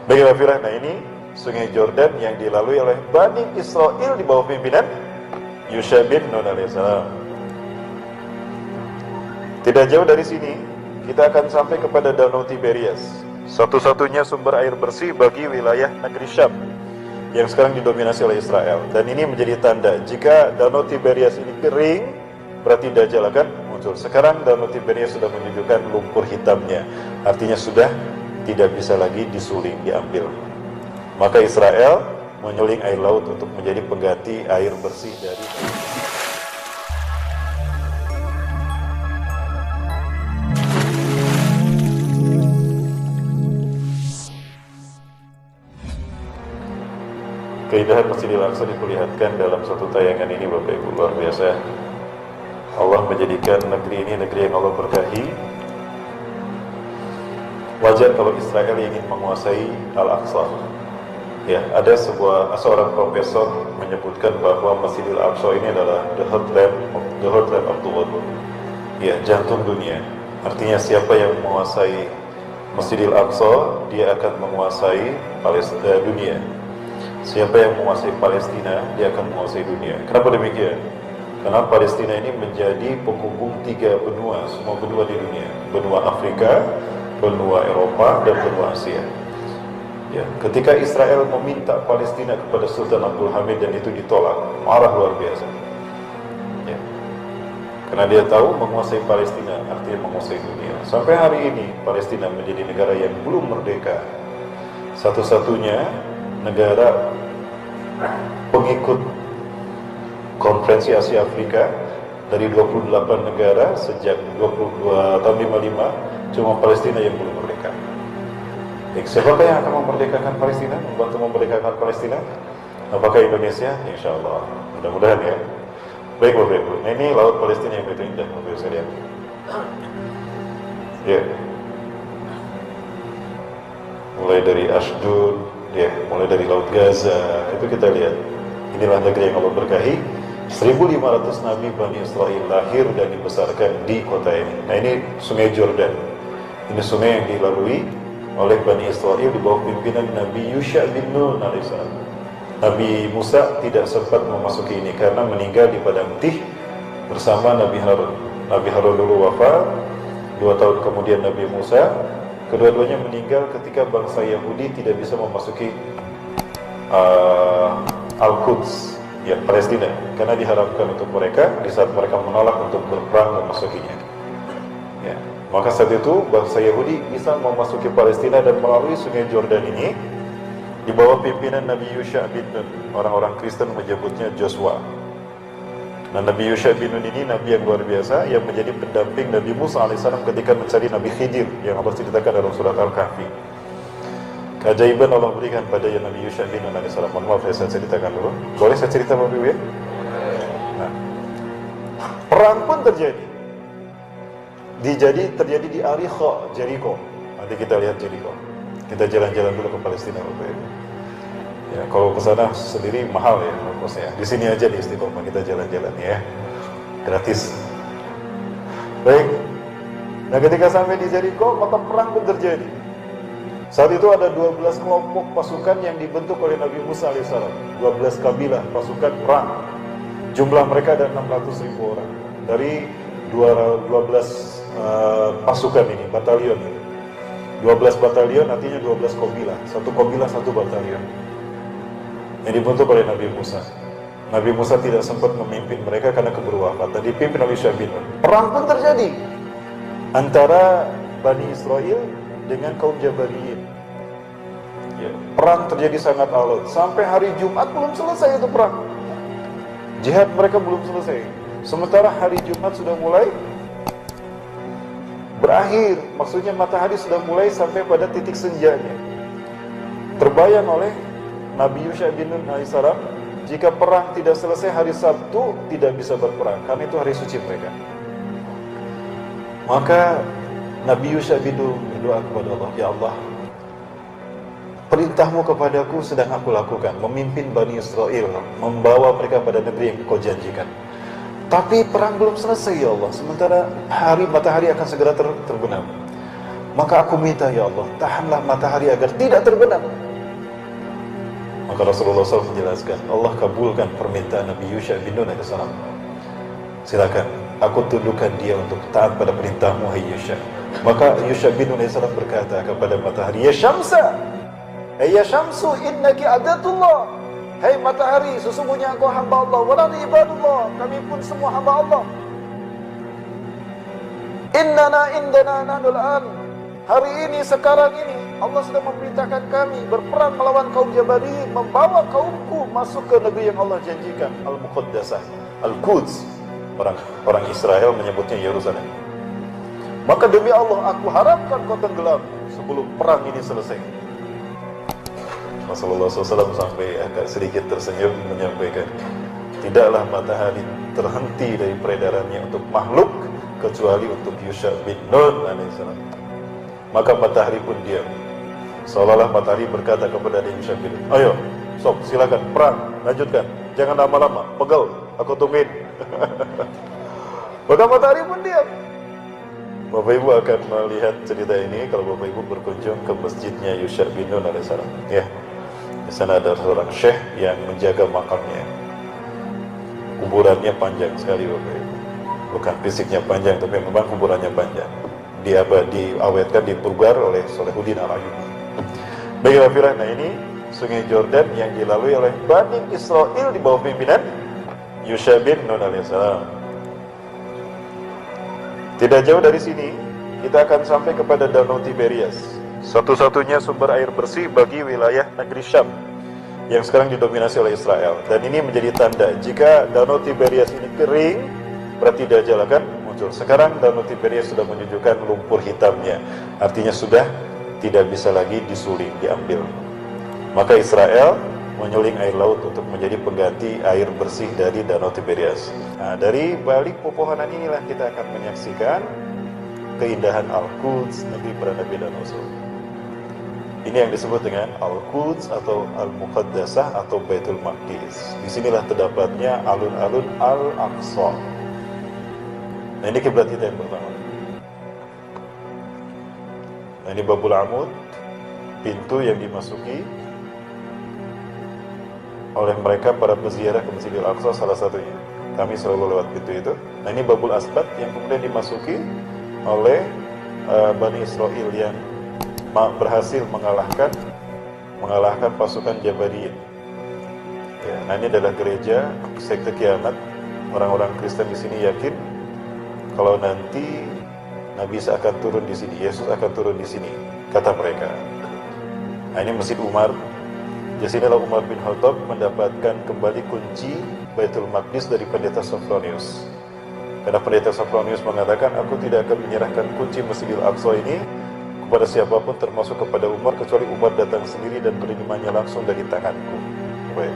Baik Wafirah, nah ini sungai Jordan yang dilalui oleh Bani Israel di bawah pimpinan Yusha bin Nun alaihissalam. Tidak jauh dari sini kita akan sampai kepada Danau Tiberias, satu-satunya sumber air bersih bagi wilayah negeri Syam yang sekarang didominasi oleh Israel. Dan ini menjadi tanda jika Danau Tiberias ini kering, berarti Dajjal akan muncul. Sekarang Danau Tiberias sudah menunjukkan lumpur hitamnya, artinya sudah tidak bisa lagi disuling, diambil. Maka Israel menyuling air laut untuk menjadi pengganti air bersih dari keindahan Masjidil Aqsa diperlihatkan dalam satu tayangan ini, Bapak Ibu, luar biasa. Allah menjadikan negeri ini negeri yang Allah berkahi. Wajar kalau Israel ingin menguasai Al-Aqsa. Ya, ada seorang profesor menyebutkan bahwa Masjidil Aqsa ini adalah the heartland of the world. Ya, jantung dunia. Artinya siapa yang menguasai Masjidil Aqsa, dia akan menguasai dunia. Siapa yang menguasai Palestina, dia akan menguasai dunia. Kenapa demikian? Karena Palestina ini menjadi penghubung 3 benua, semua benua di dunia. Benua Afrika, benua Eropa, dan benua Asia. Ya, ketika Israel meminta Palestina kepada Sultan Abdul Hamid dan itu ditolak, marah luar biasa. Ya. Karena dia tahu menguasai Palestina artinya menguasai dunia. Sampai hari ini Palestina menjadi negara yang belum merdeka. Satu-satunya negara pengikut Konferensi Asia Afrika dari 28 negara sejak 22 tahun 55, cuma Palestina yang belum merdeka. Siapakah yang akan memerdekakan Palestina, membantu memerdekakan Palestina? Apakah Indonesia? Insya Allah, mudah-mudahan ya. Baik Bapak Ibu, nah, ini laut Palestina yang begitu indah, Bapak Ibu sekalian. Ya, mulai dari Ashdod, ya, mulai dari Laut Gaza, itu kita lihat. Inilah negeri yang Allah berkahi. 1500 Nabi Bani Israel lahir dan dibesarkan di kota ini. Nah, ini sungai Jordan. Ini sungai yang dilalui oleh Bani Israel di bawah pimpinan Nabi Yusha bin Nun alaihissalam. Nabi Musa tidak sempat memasuki ini karena meninggal di Padang Tih bersama Nabi Harun. Nabi Harun dulu wafat, 2 tahun kemudian Nabi Musa. Kedua-duanya meninggal ketika bangsa Yahudi tidak bisa memasuki Al-Quds, ya, Palestina, karena diharapkan untuk mereka di saat mereka menolak untuk berperang memasukinya. Ya, maka saat itu bangsa Yahudi bisa memasuki Palestina dan melalui sungai Jordan ini di bawah pimpinan Nabi Yusha bin Nun. Orang-orang Kristen menyebutnya Joshua. Nah, Nabi Yusha bin Nun ini Nabi yang luar biasa yang menjadi pendamping Nabi Musa alaihissalam ketika mencari Nabi Khidir yang Allah ceritakan dalam surat Al-Kahfi. Keajaiban Allah berikan pada Nabi Yusha bin Nun alaihissalam. Mohon maaf saya ceritakan dulu. Boleh saya cerita Bapak Ibu ya? Nah, perang pun terjadi. Terjadi di Ariha, Jericho. Nanti kita lihat Jericho. Kita jalan-jalan dulu ke Palestina Bapak Ibu. Ya, kalau ke sana sendiri mahal ya ongkosnya. Di sini aja di Istiqomah kita jalan-jalan ya. Gratis. Baik. Nah, ketika sampai di Jericho, maka perang pun terjadi. Saat itu ada 12 kelompok pasukan yang dibentuk oleh Nabi Musa alaihissalam. 12 kabilah pasukan perang. Jumlah mereka ada 600.000 orang. Dari 12 pasukan ini, batalion ini. 12 batalion artinya 12 kabilah. Satu kabilah satu batalion. Yang dibentuk oleh Nabi Musa. Nabi Musa tidak sempat memimpin mereka karena keburu wafat. Dan dipimpin oleh Yusha bin Nun. Perang pun terjadi antara Bani Israel dengan kaum Jabariyin. Ya, perang terjadi sangat alot. Sampai hari Jumat belum selesai itu perang. Jihad mereka belum selesai. Sementara hari Jumat sudah mulai berakhir. Maksudnya matahari sudah mulai sampai pada titik senjanya. Terbayang oleh Nabi Yusha bin Nun alaihissalam, jika perang tidak selesai hari Sabtu tidak bisa berperang, karena itu hari suci mereka. Maka Nabi Yusha bin Nun berdoa kepada Allah, ya Allah, perintahmu kepadaku sedang aku lakukan, memimpin Bani Israel, membawa mereka pada negeri yang kau janjikan. Tapi perang belum selesai ya Allah, sementara matahari akan segera terbenam. Maka aku minta ya Allah, tahanlah matahari agar tidak terbenam. Maka Rasulullah SAW menjelaskan, Allah kabulkan permintaan Nabi Yusha bin Nun AS. Silakan, aku tundukkan dia untuk taat pada perintahmu, hai Yusha. Maka Yusha bin Nun AS berkata kepada matahari, ya Syamsa, ya Syamsu, innaki adatullah. Hai matahari, sesungguhnya engkau hamba Allah, wa nahnu ibadullah, kami pun semua hamba Allah. Innana indana nanul an. Hari ini, sekarang ini, Allah sedang memerintahkan kami berperang melawan kaum Jabariyin, membawa kaumku masuk ke negeri yang Allah janjikan, Al-Muqaddasah, Al-Quds. Orang Israel menyebutnya Yerusalem. Maka demi Allah, aku harapkan kau tenggelam sebelum perang ini selesai. Rasulullah SAW sampai agak sedikit tersenyum menyampaikan, tidaklah matahari terhenti dari peredarannya untuk makhluk kecuali untuk Yusha bin Nun alaihissalam. Maka matahari pun diam. Seolah-olah matahari berkata kepada Yusha bin Nun, ayo, sok, silakan perang, lanjutkan, jangan lama-lama, pegel, aku tungguin. Maka matahari pun diam. Bapak Ibu akan melihat cerita ini kalau Bapak Ibu berkunjung ke masjidnya Yusha bin Nun alaihissalam. Ya, di sana ada seorang syekh yang menjaga makamnya. Kuburannya panjang sekali Bapak Ibu. Bukan fisiknya panjang, tapi memang kuburannya panjang. Diawetkan di Purgar oleh Solehuddin Al-Ayyubi. Baiklah Firah, nah ini sungai Jordan yang dilalui oleh Bani Israel di bawah pimpinan Yusha bin Nun alaihissalam. Tidak jauh dari sini, kita akan sampai kepada Danau Tiberias, satu-satunya sumber air bersih bagi wilayah negeri Syam yang sekarang didominasi oleh Israel. Dan ini menjadi tanda jika Danau Tiberias ini kering, berarti Dajjal akan muncul. Sekarang Danau Tiberias sudah menunjukkan lumpur hitamnya, artinya sudah tidak bisa lagi disuling, diambil. Maka Israel menyuling air laut untuk menjadi pengganti air bersih dari Danau Tiberias. Nah, dari balik pepohonan inilah kita akan menyaksikan keindahan Al-Quds, negeri para nabi dan rasul. Ini yang disebut dengan Al-Quds atau Al-Muqaddasah atau Baitul Maqdis. Disinilah terdapatnya alun-alun Al-Aqsa. Nah, ini kiblat kita yang pertama. Nah, ini Babul Amud, pintu yang dimasuki oleh mereka para peziarah ke Masjidil Aqsa, salah satunya. Kami selalu lewat pintu itu. Nah, ini Babul Asbat yang kemudian dimasuki oleh Bani Israel yang berhasil mengalahkan pasukan Jabariyin. Ya, nah ini adalah gereja sekte kiamat. Orang-orang Kristen di sini yakin kalau nanti Nabi Isa akan turun di sini, Yesus akan turun di sini, kata mereka. Nah, ini Masjid Umar. Di sinilah Umar bin Khattab mendapatkan kembali kunci Baitul Maqdis dari pendeta Sophronius. Karena pendeta Sophronius mengatakan, aku tidak akan menyerahkan kunci Masjidil Aqsa ini kepada siapapun termasuk kepada Umar, kecuali Umar datang sendiri dan menerimanya langsung dari tanganku. Baik.